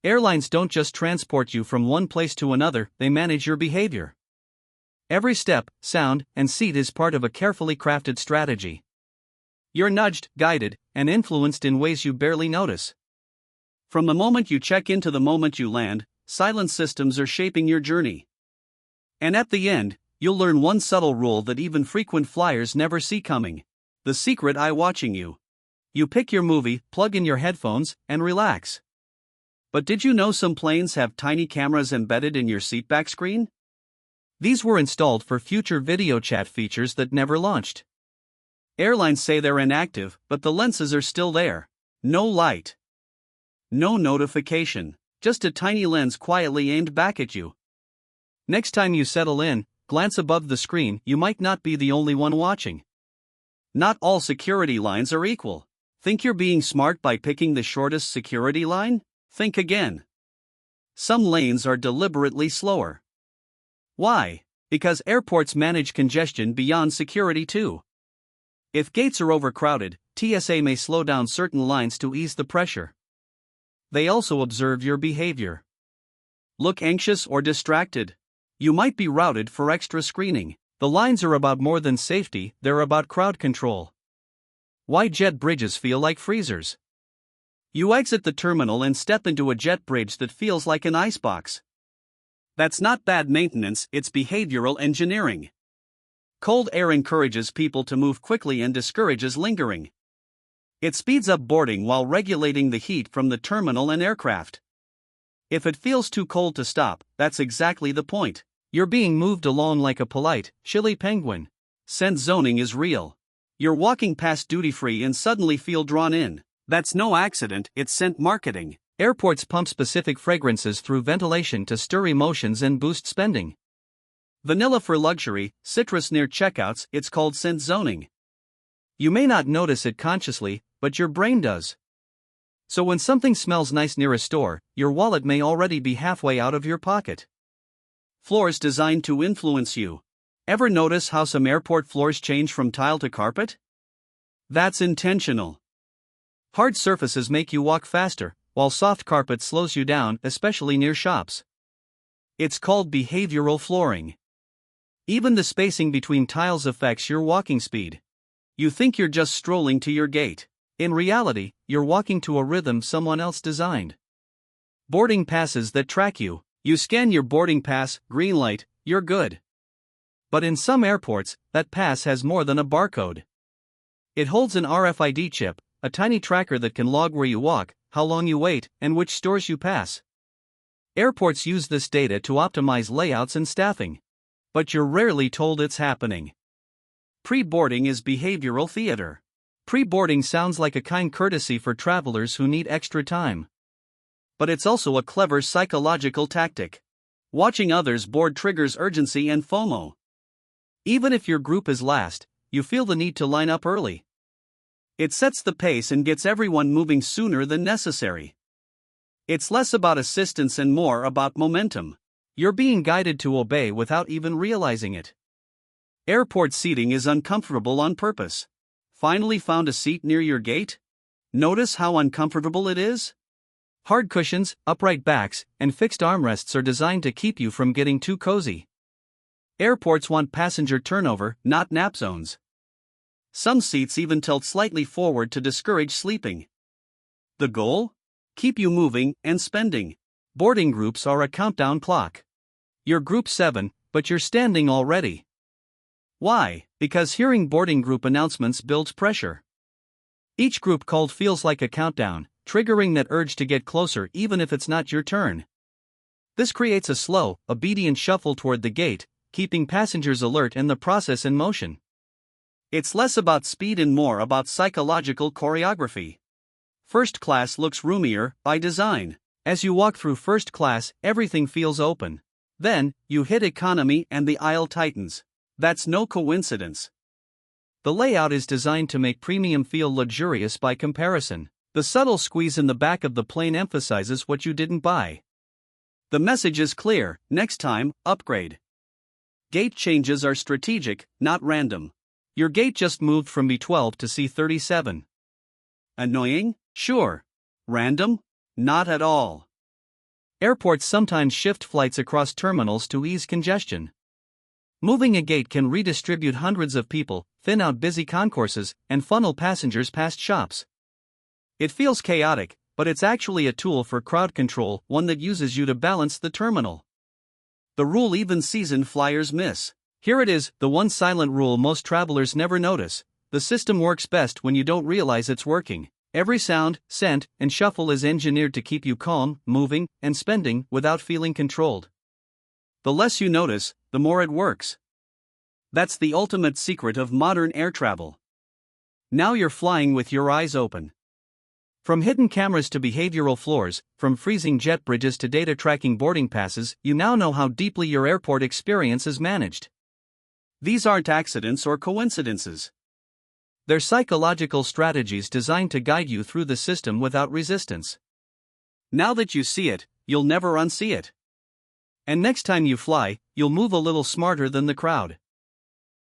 Airlines don't just transport you from one place to another, they manage your behavior. Every step, sound, and seat is part of a carefully crafted strategy. You're nudged, guided, and influenced in ways you barely notice. From the moment you check in to the moment you land, silent systems are shaping your journey. And at the end, you'll learn one subtle rule that even frequent flyers never see coming: the secret eye watching you. You pick your movie, plug in your headphones, and relax. But did you know some planes have tiny cameras embedded in your seatback screen? These were installed for future video chat features that never launched. Airlines say they're inactive, but the lenses are still there. No light. No notification. Just a tiny lens quietly aimed back at you. Next time you settle in, glance above the screen. You might not be the only one watching. Not all security lines are equal. Think you're being smart by picking the shortest security line? Think again. Some lanes are deliberately slower. Why? Because airports manage congestion beyond security too. If gates are overcrowded, TSA may slow down certain lines to ease the pressure. They also observe your behavior. Look anxious or distracted? You might be routed for extra screening. The lines are about more than safety, they're about crowd control. Why jet bridges feel like freezers? You exit the terminal and step into a jet bridge that feels like an icebox. That's not bad maintenance, it's behavioral engineering. Cold air encourages people to move quickly and discourages lingering. It speeds up boarding while regulating the heat from the terminal and aircraft. If it feels too cold to stop, that's exactly the point. You're being moved along like a polite, chilly penguin. Scent zoning is real. You're walking past duty-free and suddenly feel drawn in. That's no accident, it's scent marketing. Airports pump specific fragrances through ventilation to stir emotions and boost spending. Vanilla for luxury, citrus near checkouts, it's called scent zoning. You may not notice it consciously, but your brain does. So when something smells nice near a store, your wallet may already be halfway out of your pocket. Floors designed to influence you. Ever notice how some airport floors change from tile to carpet? That's intentional. Hard surfaces make you walk faster, while soft carpet slows you down, especially near shops. It's called behavioral flooring. Even the spacing between tiles affects your walking speed. You think you're just strolling to your gate. In reality, you're walking to a rhythm someone else designed. Boarding passes that track you. You scan your boarding pass, green light, you're good. But in some airports, that pass has more than a barcode. It holds an RFID chip, a tiny tracker that can log where you walk, how long you wait, and which stores you pass. Airports use this data to optimize layouts and staffing. But you're rarely told it's happening. Pre-boarding is behavioral theater. Pre-boarding sounds like a kind courtesy for travelers who need extra time. But it's also a clever psychological tactic. Watching others board triggers urgency and FOMO. Even if your group is last, you feel the need to line up early. It sets the pace and gets everyone moving sooner than necessary. It's less about assistance and more about momentum. You're being guided to obey without even realizing it. Airport seating is uncomfortable on purpose. Finally found a seat near your gate? Notice how uncomfortable it is? Hard cushions, upright backs, and fixed armrests are designed to keep you from getting too cozy. Airports want passenger turnover, not nap zones. Some seats even tilt slightly forward to discourage sleeping. The goal? Keep you moving and spending. Boarding groups are a countdown clock. You're group 7, but you're standing already. Why? Because hearing boarding group announcements builds pressure. Each group called feels like a countdown, triggering that urge to get closer even if it's not your turn. This creates a slow, obedient shuffle toward the gate, keeping passengers alert and the process in motion. It's less about speed and more about psychological choreography. First class looks roomier by design. As you walk through first class, everything feels open. Then, you hit economy and the aisle tightens. That's no coincidence. The layout is designed to make premium feel luxurious by comparison. The subtle squeeze in the back of the plane emphasizes what you didn't buy. The message is clear: next time, upgrade. Gate changes are strategic, not random. Your gate just moved from B12 to C37. Annoying? Sure. Random? Not at all. Airports sometimes shift flights across terminals to ease congestion. Moving a gate can redistribute hundreds of people, thin out busy concourses, and funnel passengers past shops. It feels chaotic, but it's actually a tool for crowd control, one that uses you to balance the terminal. The rule even seasoned flyers miss. Here it is, the one silent rule most travelers never notice. The system works best when you don't realize it's working. Every sound, scent, and shuffle is engineered to keep you calm, moving, and spending without feeling controlled. The less you notice, the more it works. That's the ultimate secret of modern air travel. Now you're flying with your eyes open. From hidden cameras to behavioral floors, from freezing jet bridges to data tracking boarding passes, you now know how deeply your airport experience is managed. These aren't accidents or coincidences. They're psychological strategies designed to guide you through the system without resistance. Now that you see it, you'll never unsee it. And next time you fly, you'll move a little smarter than the crowd.